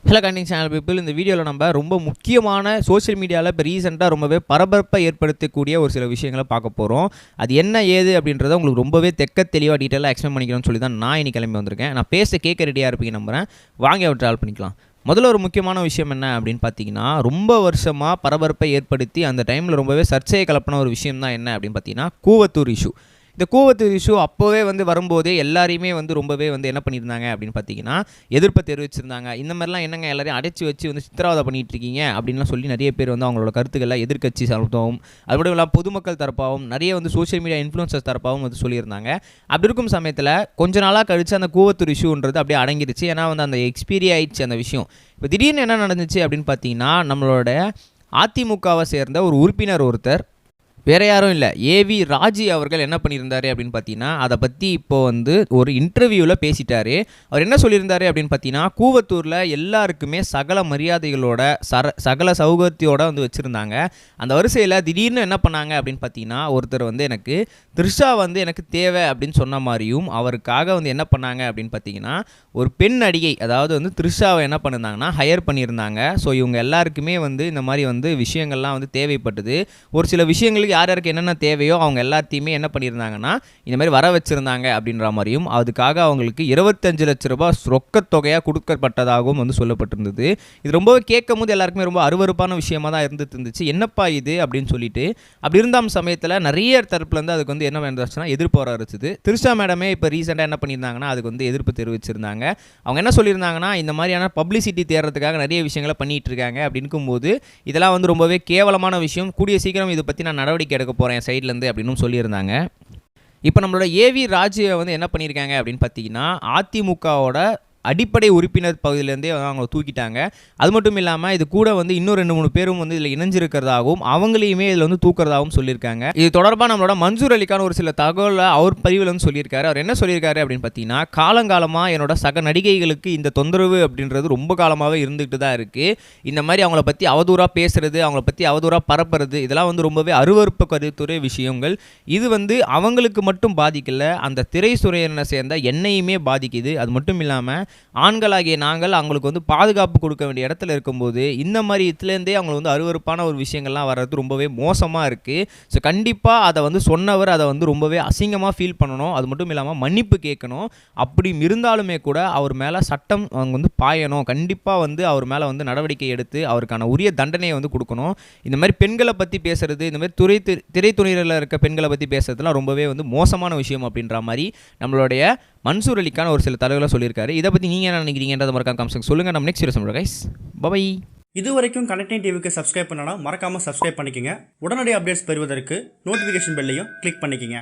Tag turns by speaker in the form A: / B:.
A: Hello கண்டிங் channel people, இந்த வீடியோவில் நம்ம ரொம்ப முக்கியமான சோஷியல் மீடியாவில் இப்போ ரீசெண்டாக ரொம்பவே பரபரப்பை ஏற்படுத்தக்கூடிய ஒரு சில விஷயங்களை பார்க்க போகிறோம். அது என்ன ஏது அப்படின்றத உங்களுக்கு ரொம்பவே தெளிவாக டீட்டெயிலாக எக்ஸ்பிளைன் பண்ணிக்கணும்னு சொல்லி தான் நான் இன்னைக்கு கிளம்பி வந்திருக்கேன். நான் கேட்க ரெடியாக இருப்பீங்க நம்புகிறேன். வாங்கி அவர் ட்ராவல் பண்ணிக்கலாம். முதல்ல ஒரு முக்கியமான விஷயம் என்ன அப்படின்னு பார்த்தீங்கன்னா, ரொம்ப வருஷமாக பரபரப்பை ஏற்படுத்தி அந்த டைமில் ரொம்பவே சர்ச்சையை கலப்பின ஒரு விஷயம் தான் என்ன அப்படின்னு பார்த்தீங்கன்னா, கூவத்தூர் இஷ்யூ. இந்த கூவத்தூர் இஷ்யூ அப்போவே வரும்போதே எல்லாரையுமே ரொம்பவே என்ன பண்ணியிருந்தாங்க அப்படின்னு பார்த்தீங்கன்னா, எதிர்ப்பை தெரிவிச்சிருந்தாங்க. இந்த மாதிரிலாம் என்னங்க எல்லாரையும் அடைச்சி வச்சு சித்திரவதை பண்ணிட்டு இருக்கீங்க அப்படின்லாம் சொல்லி நிறைய பேர் அவங்களோட கருத்துக்களை எதிர்க்கட்சி சார்பாகவும், அது மட்டும் இல்லாமல் பொதுமக்கள் தரப்பாகவும், நிறைய சோஷியல் மீடியா இன்ஃப்ளூயன்சர்ஸ் தரப்பாகவும் சொல்லியிருந்தாங்க. அப்படி இருக்கும் சமயத்தில் கொஞ்ச நாளாக கழிச்சு அந்த கூவத்தூர் இஷ்யூன்றது அப்படியே அடங்கிடுச்சு. ஏன்னா அந்த எக்ஸ்பீரி ஆயிடுச்சு அந்த விஷயம். இப்போ திடீர்னு என்ன நடந்துச்சு அப்படின்னு பார்த்தீங்கன்னா, நம்மளோட அதிமுகவை சேர்ந்த ஒரு உறுப்பினர் ஒருத்தர், வேறு யாரும் இல்லை, ஏவி ராஜி அவர்கள் என்ன பண்ணியிருந்தாரு அப்படின்னு பார்த்தீங்கன்னா, அதை பற்றி இப்போது ஒரு இன்டர்வியூவில் பேசிட்டார். அவர் என்ன சொல்லியிருந்தாரு அப்படின்னு பார்த்தீங்கன்னா, கூவத்தூரில் எல்லாருக்குமே சகல மரியாதைகளோட சகல சௌகரியத்தோடு வச்சுருந்தாங்க. அந்த வரிசையில் திடீர்னு என்ன பண்ணாங்க அப்படின்னு பார்த்தீங்கன்னா, ஒருத்தர் எனக்கு த்ரிஷா எனக்கு தேவை அப்படின்னு சொன்ன மாதிரியும், அவருக்காக என்ன பண்ணாங்க அப்படின்னு பார்த்தீங்கன்னா, ஒரு பெண் நடிகை, அதாவது த்ரிஷாவை என்ன பண்ணியிருந்தாங்கன்னா ஹையர் பண்ணியிருந்தாங்க. ஸோ இவங்க எல்லாருக்குமே இந்த மாதிரி விஷயங்கள்லாம் தேவைப்பட்டது. ஒரு சில விஷயங்களுக்கு யாருக்கு என்னென்ன தேவையோ அவங்க எல்லாத்தையுமே என்ன பண்ணியிருந்தாங்கன்னா இந்த மாதிரி வர வச்சுருந்தாங்க அப்படின்ற மாதிரியும், அதுக்காக அவங்களுக்கு 25 லட்ச ரூபாய் ரொக்கத்தொகையாக கொடுக்கப்பட்டதாகவும் சொல்லப்பட்டிருந்தது. இது ரொம்பவே கேட்கும் போது எல்லாருக்குமே ரொம்ப அருவருப்பான விஷயமா தான் இருந்துச்சு. என்னப்பா இது அப்படின்னு சொல்லிட்டு, அப்படி இருந்த சமயத்தில் நிறைய தரப்புலேருந்து அதுக்கு என்ன வேண்டாச்சுன்னா எதிர்ப்பு வர ஆரம்பிச்சது. த்ரிஷா மேடமே இப்போ ரீசெண்டாக என்ன பண்ணியிருந்தாங்கன்னா அதுக்கு எதிர்ப்பு தெரிவிச்சிருந்தாங்க. அவங்க என்ன சொல்லியிருந்தாங்கன்னா, இந்த மாதிரியான பப்ளிசிட்டி தேடுறதுக்காக நிறைய விஷயங்களை பண்ணிட்டு இருக்காங்க அப்படின்னும் போது இதெல்லாம் ரொம்பவே கேவலமான விஷயம். கூடிய சீக்கிரம் இதை பற்றி நான் நடவடிக்கை எடுக்க போகிறேன் சைட்லேருந்து அப்படின்னு சொல்லியிருந்தாங்க. இப்போ நம்மளோட ஏவி ராஜியை என்ன பண்ணியிருக்காங்க அப்படின்னு பார்த்தீங்கன்னா, அதிமுகவோட அடிப்படை உறுப்பினர் பகுதியிலேருந்தே அவங்க தூக்கிட்டாங்க. அது மட்டும் இல்லாமல் இது கூட இன்னும் 2-3 பேரும் இதில் இணைஞ்சிருக்கிறதாகவும் அவங்களையுமே இதில் தூக்கிறதாகவும் சொல்லியிருக்காங்க. இது தொடர்பாக நம்மளோட மன்சூர் அலிகான் ஒரு சில தகவலை அவர் பதிவில் சொல்லியிருக்காரு. அவர் என்ன சொல்லியிருக்காரு அப்படின்னு பார்த்தீங்கன்னா, காலங்காலமாக என்னோட சக நடிகைகளுக்கு இந்த தொந்தரவு அப்படின்றது ரொம்ப காலமாகவே இருந்துகிட்டு தான் இருக்குது. இந்த மாதிரி அவங்கள பற்றி அவதூறாக பேசுறது, அவங்கள பற்றி அவதூறாக பரப்புறது, இதெல்லாம் ரொம்பவே அருவருப்பு கருத்துறை விஷயங்கள். இது அவங்களுக்கு மட்டும் பாதிக்கல, அந்த திரைத்துறையினை சேர்ந்த என்னையுமே பாதிக்குது. அது மட்டும் இல்லாமல் ஆண்களாகிய நாங்கள் அவங்களுக்கு பாதுகாப்பு கொடுக்க வேண்டிய இடத்துல இருக்கும்போது இந்த மாதிரி இதுலேருந்தே அவங்களுக்கு அருவருப்பான ஒரு விஷயங்கள்லாம் வர்றது ரொம்பவே மோசமாக இருக்குது. ஸோ கண்டிப்பாக அதை சொன்னவர் அதை ரொம்பவே அசிங்கமாக ஃபீல் பண்ணணும். அது மட்டும் இல்லாமல் மன்னிப்பு கேட்கணும். அப்படி இருந்தாலுமே கூட அவர் மேலே சட்டம் அவங்க பாயணும். கண்டிப்பாக அவர் மேலே நடவடிக்கை எடுத்து அவருக்கான உரிய தண்டனையை கொடுக்கணும். இந்த மாதிரி பெண்களை பற்றி பேசுறது, இந்த மாதிரி திரைத்துறையில் இருக்க பெண்களை பற்றி பேசுறதுலாம் ரொம்பவே மோசமான விஷயம் அப்படின்ற மாதிரி நம்மளுடைய மன்சூர் அலிக்கான ஒரு சில தலைவர்களை சொல்லியிருக்காரு. இதை பற்றி நீங்கள் என்ன நினைக்கிறீங்கன்றத மறக்காம கமெண்ட்ஸ் சொல்லுங்கள். நம்ம நெக்ஸ்ட் வீடியோ சொல்கிறோம் கைஸ். பை.
B: இது வரைக்கும் கனெக்டிங் டிவிக்கு சப்ஸ்கிரைப் பண்ணனா மறக்காமல் சப்ஸ்கிரைப் பண்ணிக்கங்க. உடனடி அப்டேட்ஸ் பெறுவதற்கு நோட்டிஃபிகேஷன் பெல்லையும் கிளிக் பண்ணிக்கங்க.